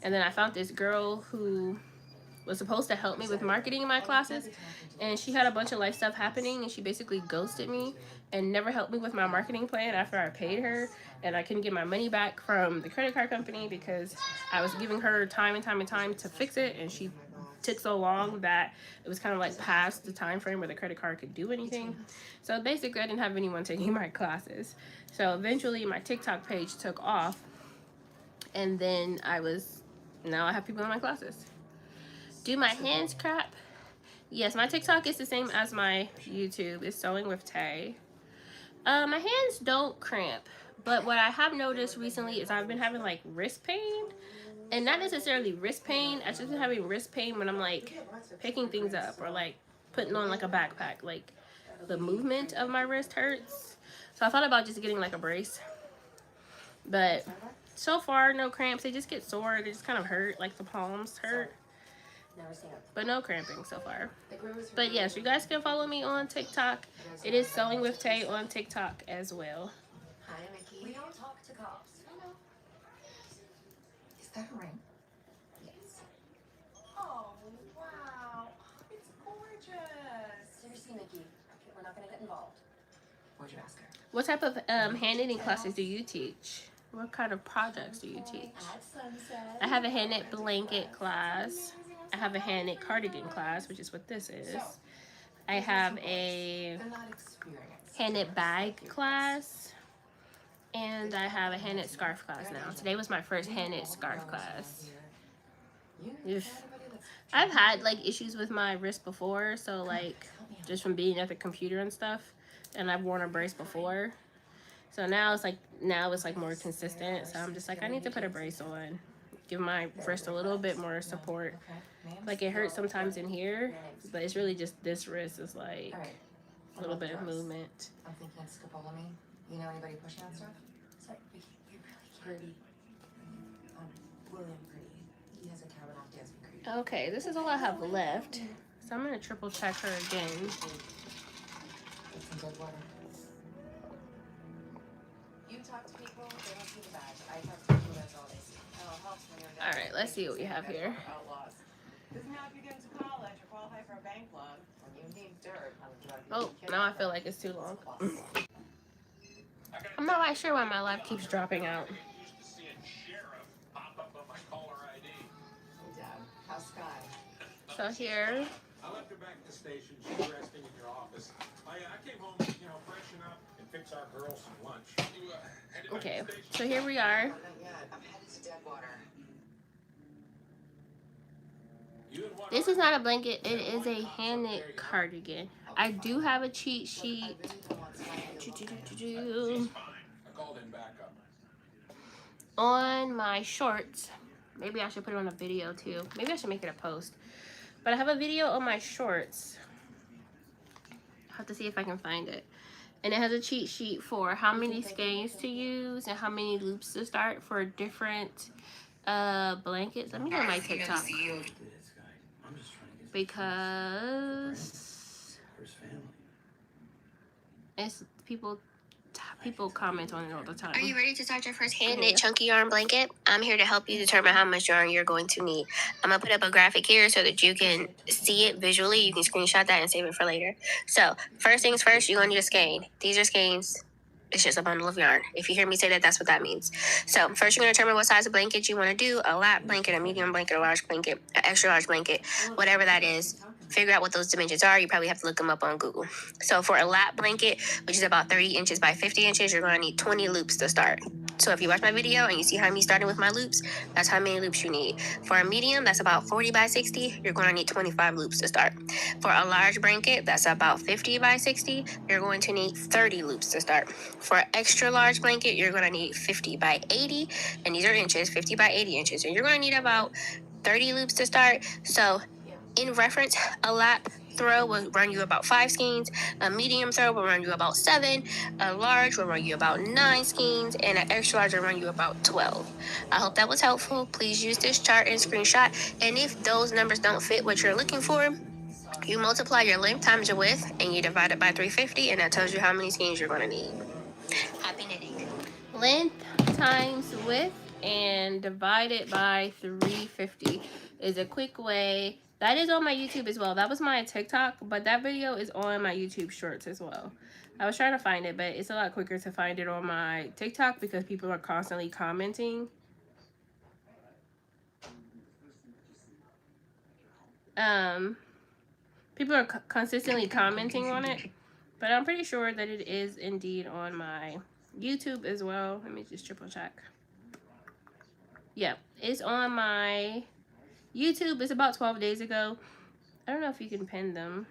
And then I found this girl who was supposed to help me with marketing in my classes, and she had a bunch of life stuff happening, and she basically ghosted me and never helped me with my marketing plan after I paid her, and I couldn't get my money back from the credit card company because I was giving her time and time and time to fix it, and she took so long that it was kind of like past the time frame where the credit card could do anything. So basically I didn't have anyone taking my classes. So eventually my TikTok page took off, and then now I have people in my classes. Do my hands crap? Yes, my TikTok is the same as my YouTube. It's Sewing with T.A.E. My hands don't cramp, but what I have noticed recently is I've been having like wrist pain, and not necessarily wrist pain. I've just been having wrist pain when I'm like picking things up or like putting on like a backpack. Like the movement of my wrist hurts. So I thought about just getting like a brace, but so far no cramps. They just get sore. They just kind of hurt, like the palms hurt. But no cramping so far. But yes, you guys can follow me on TikTok. It is Sewing with Tay on TikTok as well. Hi, Mickey. We don't talk to cops. I know. Is that a ring? Yes. Oh, wow. It's gorgeous. Seriously, Mickey. We're not going to get involved. What'd you ask her? What type of hand knitting classes do you teach? What kind of projects do you teach? I have a hand knit blanket class. I have a hand knit cardigan class, which is what this is. I have a hand knit bag class. And I have a hand knit scarf class now. Today was my first hand knit scarf class. I've had like issues with my wrist before, so like just from being at the computer and stuff, and I've worn a brace before. So now it's like more consistent. So I'm just like, I need to put a brace on, give my wrist a little bit more support. Like it hurts sometimes in here, but it's really just this wrist is like a little bit of movement. I'm thinking of scopolamine. You know anybody pushing that stuff? Sorry, you're really pretty. William Pretty. He has a cabin off Dancing Creek. Okay, this is all I have left. So I'm gonna triple check her again. Get some good water. You talk to people, they don't see the badge. I talk to people, that's all they see. Oh, helps when you're All right, let's see what we have here. Doesn't help you get into college or qualify for a bank loan. When you need dirt on the drug. Oh, now I feel like it's too long. I'm not quite sure why my life keeps dropping out. How's Sky? So here. I left her back at the station. She's resting in your office. I came home, freshen up and fix our girls some lunch. Okay, so here we are. Not yet. I'm headed to Deadwater. This is not a blanket, it is a hand knit cardigan. I do have a cheat sheet. On my shorts. Maybe I should put it on a video too. Maybe I should make it a post. But I have a video on my shorts. I have to see if I can find it. And it has a cheat sheet for how many skeins to use and how many loops to start for different blankets. Let me go to my TikTok. Because it's people comment on it all the time. Are you ready to start your first hand knit chunky yarn blanket? I'm here to help you determine how much yarn you're going to need. I'm gonna put up a graphic here so that you can see it visually. You can screenshot that and save it for later. So first things first, you're gonna need a skein. These are skeins. It's just a bundle of yarn. If you hear me say that, that's what that means. So first you're going to determine what size of blanket you want to do, a lap blanket, a medium blanket, a large blanket, an extra large blanket, whatever that is. Figure out what those dimensions are. You probably have to look them up on Google. So for a lap blanket, which is about 30 inches by 50 inches, you're going to need 20 loops to start. So if you watch my video and you see how me starting with my loops, that's how many loops you need. For a medium, that's about 40 by 60, you're going to need 25 loops to start. For a large blanket, that's about 50 by 60, you're going to need 30 loops to start. For an extra large blanket, you're going to need 50 by 80, and these are inches, 50 by 80 inches. And you're going to need about 30 loops to start. So in reference, a lap throw will run you about 5 skeins, a medium throw will run you about 7, a large will run you about 9 skeins, and an extra large will run you about 12. I hope that was helpful. Please use this chart and screenshot. And if those numbers don't fit what you're looking for, you multiply your length times your width, and you divide it by 350, and that tells you how many skeins you're going to need. Happy knitting. Length times width and divide it by 350 is a quick way. That is on my YouTube as well. That was my TikTok, but that video is on my YouTube shorts as well. I was trying to find it, but it's a lot quicker to find it on my TikTok because people are constantly commenting. People are consistently commenting on it, but I'm pretty sure that it is indeed on my YouTube as well. Let me just triple check. Yeah, it's on my YouTube. It's about 12 days ago. I don't know if you can pin them.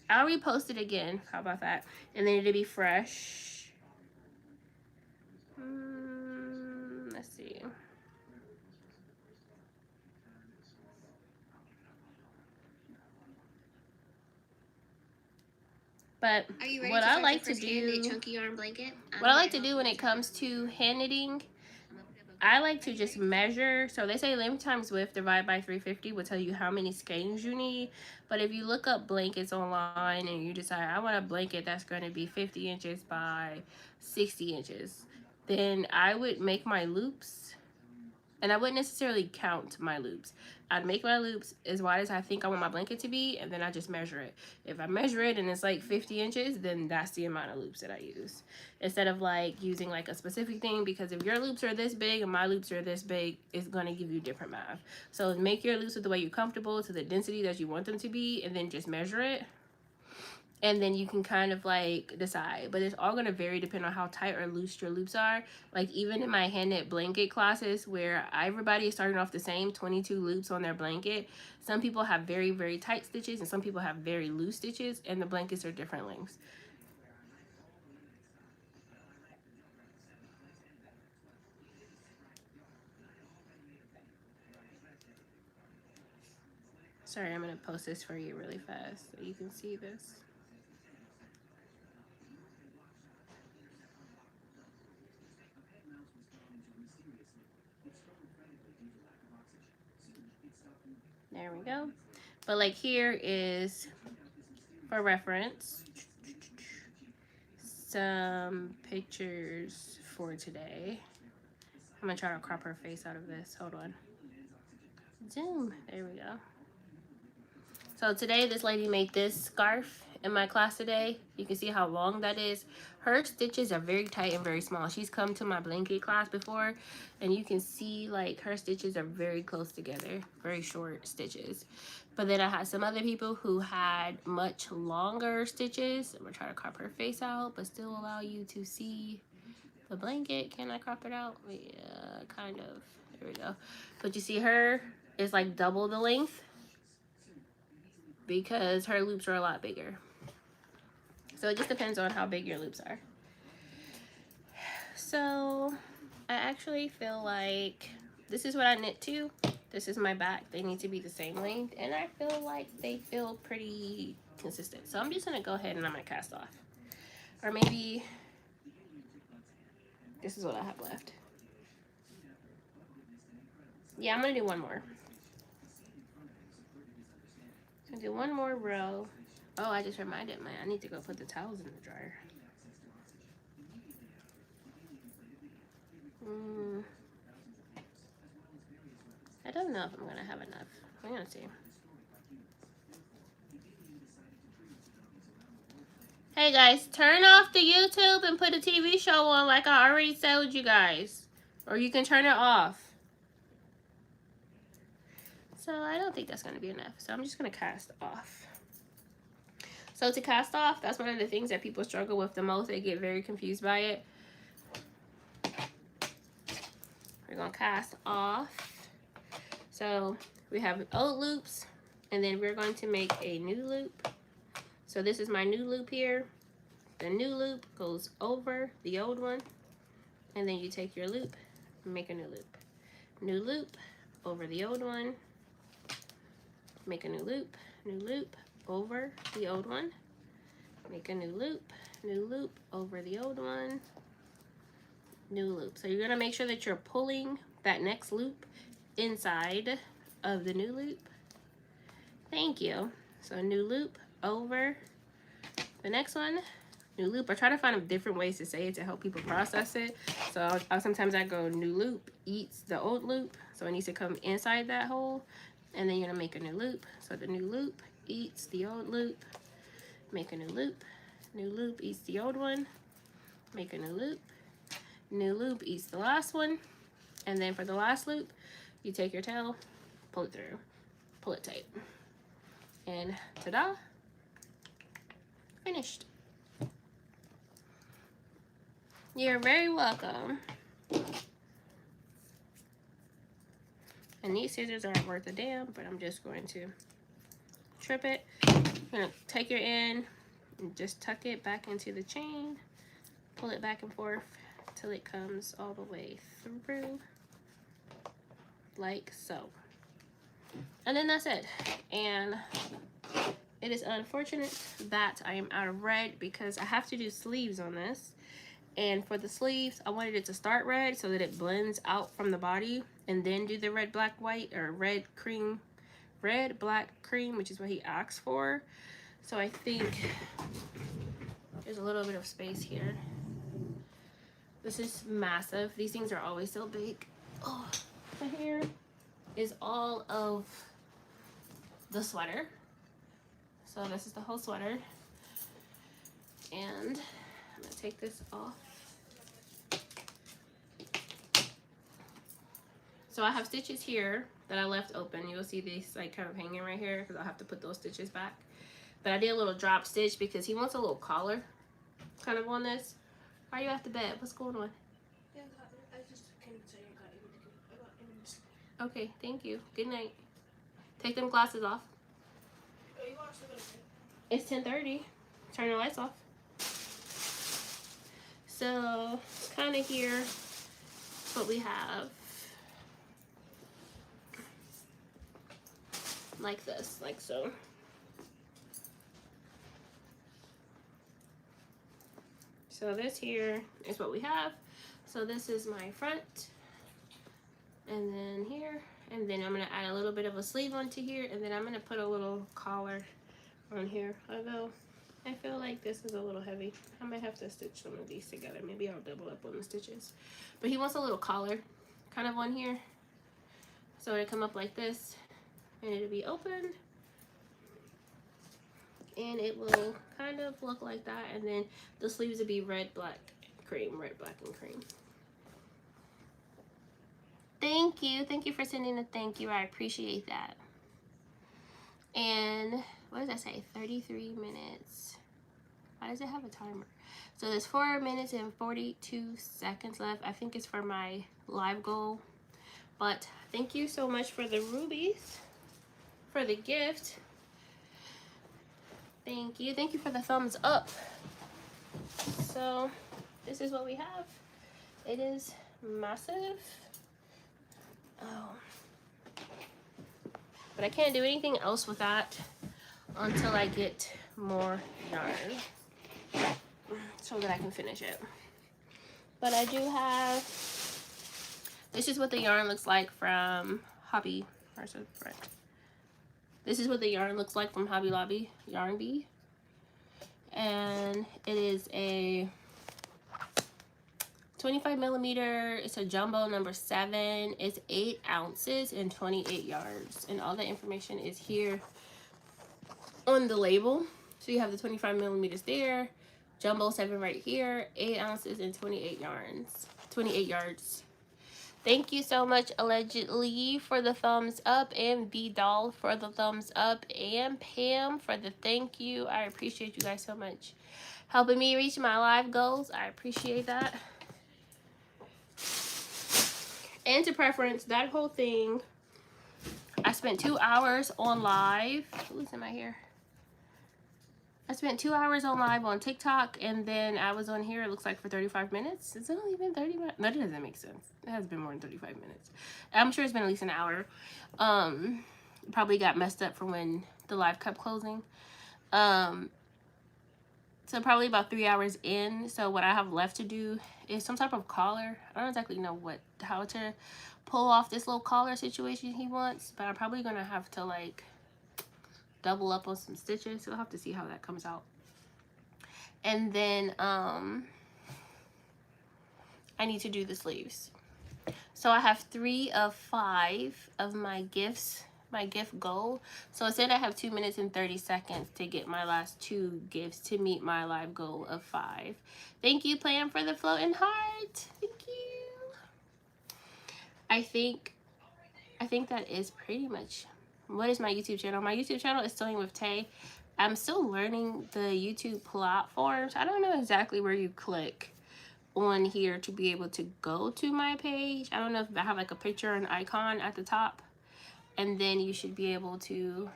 I'll repost it again. How about that? And then it'll be fresh. Let's see. But what I like to do, what I like to do when it comes to hand knitting, I like to just measure. So they say length times width divided by 350 will tell you how many skeins you need. But if you look up blankets online and you decide I want a blanket that's going to be 50 inches by 60 inches, then I would make my loops. And I wouldn't necessarily count my loops. I'd make my loops as wide as I think I want my blanket to be, and then I just measure it. If I measure it and it's like 50 inches, then that's the amount of loops that I use. Instead of like using like a specific thing, because if your loops are this big and my loops are this big, it's gonna give you different math. So make your loops with the way you're comfortable, to the density that you want them to be, and then just measure it. And then you can kind of like decide, but it's all going to vary depending on how tight or loose your loops are. Like even in my hand knit blanket classes where everybody is starting off the same 22 loops on their blanket, some people have very, very tight stitches and some people have very loose stitches, and the blankets are different lengths. Sorry, I'm going to post this for you really fast so you can see this. There we go. But like here is, for reference, some pictures for today. I'm gonna try to crop her face out of this. Hold on. Zoom. There we go. So today this lady made this scarf in my class today. You can see how long that is. Her stitches are very tight and very small. She's come to my blanket class before, and you can see like her stitches are very close together, very short stitches. But then I had some other people who had much longer stitches. I'm gonna try to crop her face out, but still allow you to see the blanket. Can I crop it out? Yeah, kind of. There we go. But you see her is like double the length because her loops are a lot bigger. So it just depends on how big your loops are. So I actually feel like this is what I knit to. This is my back. They need to be the same length, and I feel like they feel pretty consistent. So I'm just gonna go ahead and I'm gonna cast off. Or maybe this is what I have left. Yeah, I'm gonna do one more. I'm gonna do one more row. Oh, I just reminded me, I need to go put the towels in the dryer. I don't know if I'm gonna have enough. We're gonna see. Hey guys, turn off the YouTube and put a TV show on like I already told you guys. Or you can turn it off. So I don't think that's going to be enough. So I'm just going to cast off. So to cast off, that's one of the things that people struggle with the most. They get very confused by it. We're going to cast off. So we have old loops, and then we're going to make a new loop. So this is my new loop here. The new loop goes over the old one, and then you take your loop and make a new loop. New loop over the old one, make a new loop over the old one, make a new loop over the old one, new loop. So you're gonna make sure that you're pulling that next loop inside of the new loop. Thank you. So new loop over the next one, new loop. I try to find different ways to say it to help people process it. So sometimes I go new loop eats the old loop, so it needs to come inside that hole, and then you're gonna make a new loop. So the new loop eats the old loop, make a new loop eats the old one, make a new loop eats the last one, and then for the last loop, you take your tail, pull it through, pull it tight, and ta-da, finished. You're very welcome. And these scissors aren't worth a damn, but I'm just going to trip it. You're gonna take your end and just tuck it back into the chain, pull it back and forth till it comes all the way through, like so. And then that's it. And it is unfortunate that I am out of red because I have to do sleeves on this. And for the sleeves, I wanted it to start red so that it blends out from the body, and then do the red, black, white, or red, black, cream, which is what he asked for. So I think there's a little bit of space here. This is massive. These things are always so big. Oh, here is all of the sweater. So this is the whole sweater. And I'm gonna take this off. So I have stitches here that I left open. You'll see these like kind of hanging right here because I'll have to put those stitches back. But I did a little drop stitch because he wants a little collar kind of on this. Why are you at the bed? What's going on? Yeah, I just came to tell you I got in. Okay, thank you. Good night. Take them glasses off. Oh, you want to go to bed? It's 10:30. Turn the lights off. So kind of here what we have. Like this, like so. So this here is what we have. So this is my front, and then here, and then I'm gonna add a little bit of a sleeve onto here, and then I'm gonna put a little collar on here. Although I feel like this is a little heavy. I might have to stitch some of these together. Maybe I'll double up on the stitches. But he wants a little collar kind of on here. So it'll come up like this, and it'll be open. And it will kind of look like that, and then the sleeves will be red, black, cream, red, black, and cream. Thank you for sending a thank you. I appreciate that. And what does that say? 33 minutes. Why does it have a timer? So there's 4 minutes and 42 seconds left. I think it's for my live goal. But thank you so much for the rubies, for the gift. Thank you for the thumbs up. So this is what we have. It is massive. Oh, but I can't do anything else with that until I get more yarn so that I can finish it. But I do have, this is what the yarn looks like from Hobby. This is what the yarn looks like from Hobby Lobby Yarn Bee. And it is a 25 millimeter. It's a jumbo number 7. It's 8 ounces and 28 yards. And all the information is here on the label. So you have the 25 millimeters there, Jumbo 7 right here, 8 ounces and 28 yards. 28 yards. Thank you so much, Allegedly, for the thumbs up, and B Doll for the thumbs up, and Pam for the thank you. I appreciate you guys so much. Helping me reach my live goals. I appreciate that. And to preference, that whole thing, I spent 2 hours on live. Who's in my hair? I spent 2 hours on live on TikTok, and then I was on here, it looks like, for 35 minutes. It's only been 30 minutes. That doesn't make sense. It has been more than 35 minutes. I'm sure it's been at least an hour. Probably got messed up from when the live kept closing. So probably about 3 hours in. So what I have left to do is some type of collar. I don't exactly know how to pull off this little collar situation he wants, but I'm probably gonna have to like double up on some stitches. So I'll have to see how that comes out. And then I need to do the sleeves. So I have 3 of 5 of my gifts, my gift goal. So instead I have 2 minutes and 30 seconds to get my last 2 gifts to meet my live goal of 5. Thank you, Plan, for the floating heart. Thank you. I think that is pretty much what is my YouTube channel. My YouTube channel is Sewing with T.A.E. I'm still learning the YouTube platforms. I don't know exactly where you click on here to be able to go to my page. I don't know if I have like a picture or an icon at the top, and then you should be able to,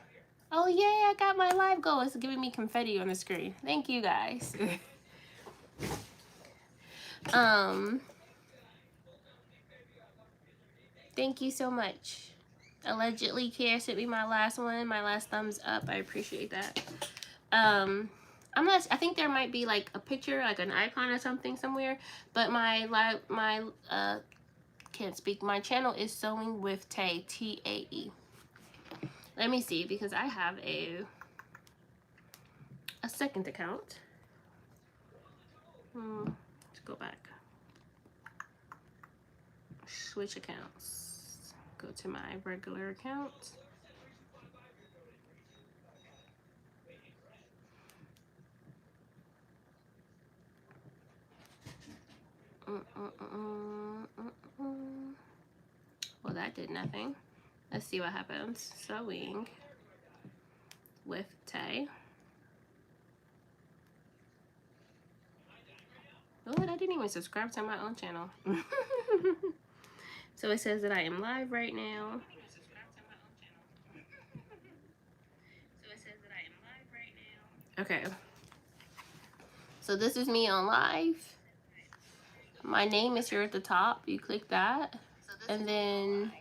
oh yay, I got my live goal. It's giving me confetti on the screen. Thank you guys. Thank you so much. Allegedly Care sent me my last one, my last thumbs up. I appreciate that. I think there might be like a picture, like an icon or something somewhere, but can't speak. My channel is Sewing with T.A.E. T-A-E. Let me see, because I have a second account. Let's go back. Switch accounts. Go to my regular account. Well, that did nothing. Let's see what happens. Sewing with T.A.E. Oh, I didn't even subscribe to my own channel. So it says that I am live right now. Okay. So this is me on live. My name is here at the top. You click that. And then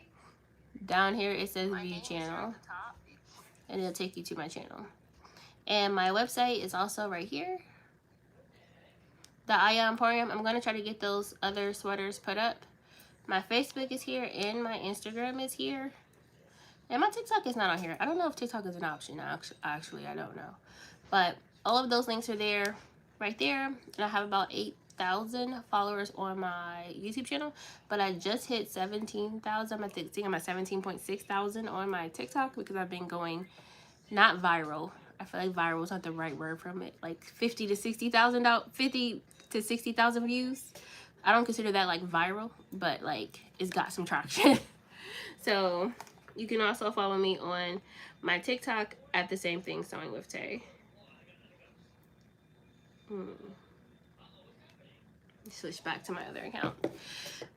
down here it says view channel. And it'll take you to my channel. And my website is also right here. The Aya Emporium. I'm going to try to get those other sweaters put up. My Facebook is here and my Instagram is here. And my TikTok is not on here. I don't know if TikTok is an option. Actually, I don't know. But all of those links are there, right there. And I have about 8,000 followers on my YouTube channel. But I just hit 17,000. I think I'm at 17.6 thousand on my TikTok because I've been going not viral. I feel like viral is not the right word from it. Like 50 to 60,000 views. I don't consider that like viral, but like it's got some traction. So you can also follow me on my TikTok at the same thing, Sewing with T.A.E. Switch back to my other account.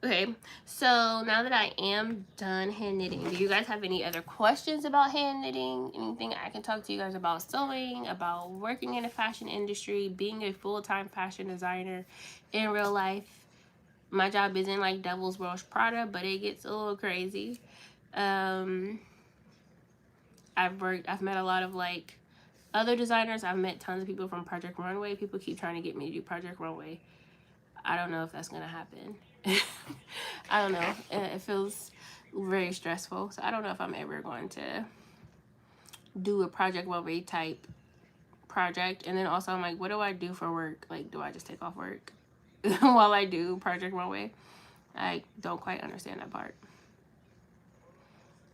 Okay, so now that I am done hand knitting, do you guys have any other questions about hand knitting? Anything I can talk to you guys about sewing, about working in the fashion industry, being a full-time fashion designer in real life? My job isn't like Devil's Wears Prada, but it gets a little crazy. I've met a lot of like other designers. I've met tons of people from Project Runway. People keep trying to get me to do Project Runway. I don't know if that's gonna happen. I don't know. It feels very stressful. So I don't know if I'm ever going to do a Project Runway type project. And then also I'm like, what do I do for work? Like, do I just take off work while I do Project Runway? I don't quite understand that part.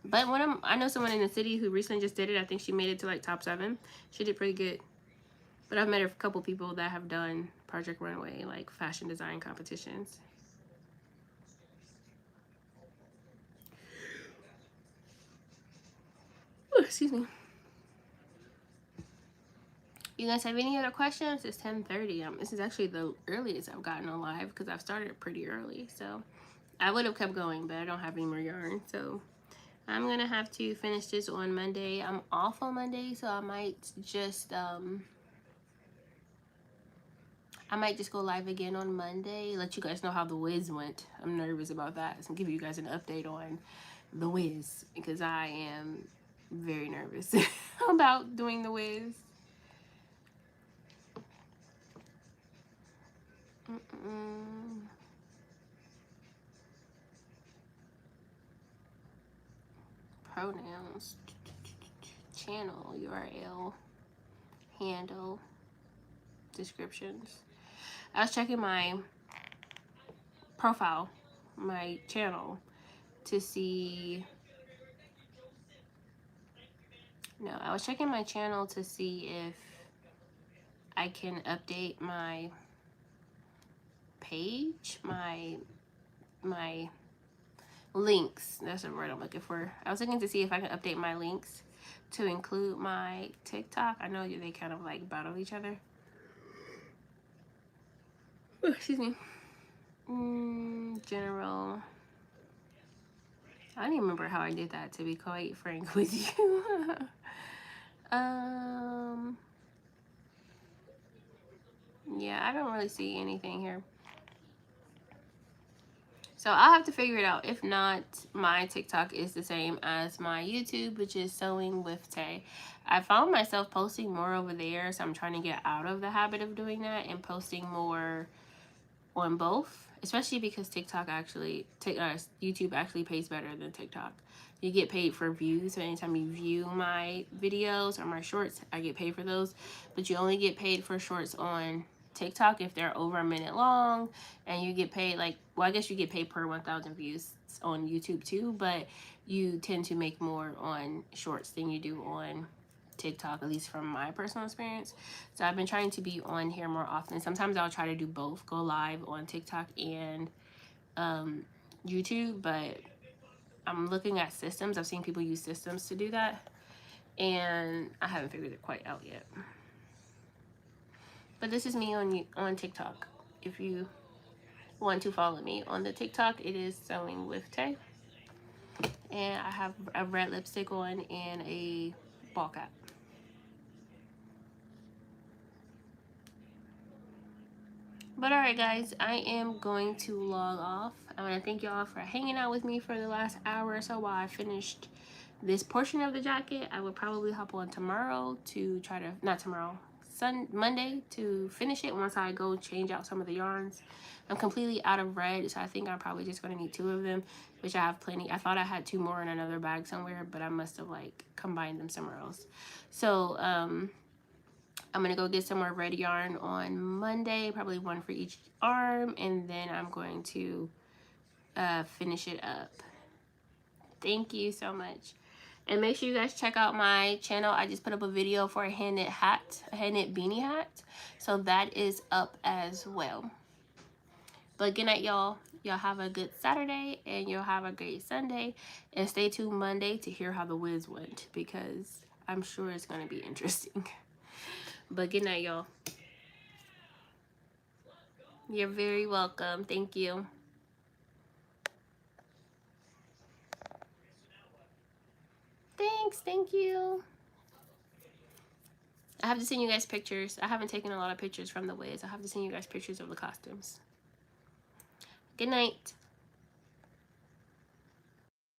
But I know someone in the city who recently just did it. I think she made it to like top 7. She did pretty good. But I've met a couple people that have done Project Runway, like fashion design competitions. Ooh, excuse me. You guys have any other questions? It's 10:30. This is actually the earliest I've gotten on live because I've started pretty early. So I would have kept going, but I don't have any more yarn. So I'm gonna have to finish this on Monday. I'm off on Monday, so I might just go live again on Monday. Let you guys know how the whiz went. I'm nervous about that. So I'll give you guys an update on the whiz because I am very nervous about doing the whiz. Pronouns, channel URL, handle, descriptions. I was checking my profile, my channel, to see. No, I was checking my channel to see if I can update my page, my links. That's the word I'm looking for. I was looking to see if I can update my links to include my TikTok. I know they kind of like battle each other. Oh, excuse me. General. I don't even remember how I did that, to be quite frank with you. Yeah, I don't really see anything here. So I'll have to figure it out. If not, my TikTok is the same as my YouTube, which is Sewing with Tay. I found myself posting more over there, so I'm trying to get out of the habit of doing that and posting more on both, especially because YouTube actually pays better than TikTok. You get paid for views, so anytime you view my videos or my shorts, I get paid for those, but you only get paid for shorts on TikTok if they're over a minute long, and you get paid I guess you get paid per 1,000 views on YouTube too, but you tend to make more on shorts than you do on TikTok, at least from my personal experience. So I've been trying to be on here more often. Sometimes I'll try to do both, go live on TikTok and YouTube, but I'm looking at systems. I've seen people use systems to do that, and I haven't figured it quite out yet. But this is me on TikTok. If you want to follow me on the TikTok, it is Sewing with Tay. And I have a red lipstick on and a ball cap. But alright guys, I am going to log off. I want to thank y'all for hanging out with me for the last hour or so while I finished this portion of the jacket. I will probably hop on tomorrow to try to, not tomorrow, Monday to finish it once I go change out some of the yarns. I'm completely out of red, so I think I'm probably just going to need 2 of them, which I have plenty. I thought I had 2 more in another bag somewhere, but I must have combined them somewhere else. So I'm going to go get some more red yarn on Monday, probably 1 for each arm, and then I'm going to finish it up. Thank you so much. And make sure you guys check out my channel. I just put up a video for a hand knit hat, a hand knit beanie hat. So that is up as well. But good night, y'all. Y'all have a good Saturday and you'll have a great Sunday. And stay tuned Monday to hear how the whiz went, because I'm sure it's going to be interesting. But good night, y'all. You're very welcome. Thank you. Thanks. Thank you. I have to send you guys pictures. I haven't taken a lot of pictures from the whiz. I have to send you guys pictures of the costumes. Good night.